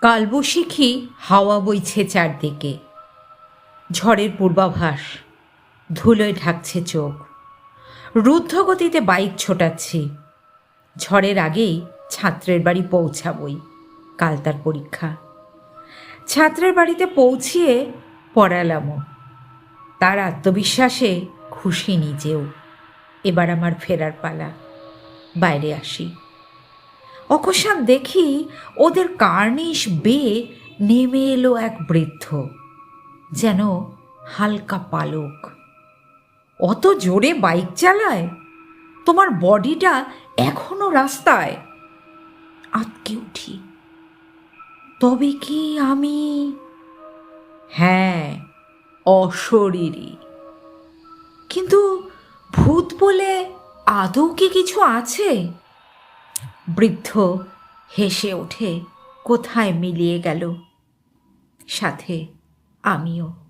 কালবৈশাখী হাওয়া বইছে চারদিকে, ঝড়ের পূর্বাভাস ধুলোয় ঢাকছে চোখ। রুদ্ধ গতিতে বাইক ছোটাচ্ছি। ঝড়ের আগেই ছাত্রের বাড়ি পৌঁছাবই, কাল তার পরীক্ষা। ছাত্রের বাড়িতে পৌঁছিয়ে পড়ালামও। তার আত্মবিশ্বাসে খুশি নিজেও। এবার আমার ফেরার পালা। বাইরে আসি, অকস্মাৎ দেখি ওদের কার্নিশ বেয়ে নেমে এলো এক বৃদ্ধ, যেন হালকা পালক। অত জোরে বাইক চালায়, তোমার বডিটা এখনো রাস্তায়। আটকে উঠি। তবে কি আমি? হ্যাঁ, অশরীরী। কিন্তু ভূত বলে আদৌ কি কিছু আছে? বৃদ্ধ হেসে ওঠে, কোথায় মিলিয়ে গেল, সাথে আমিও।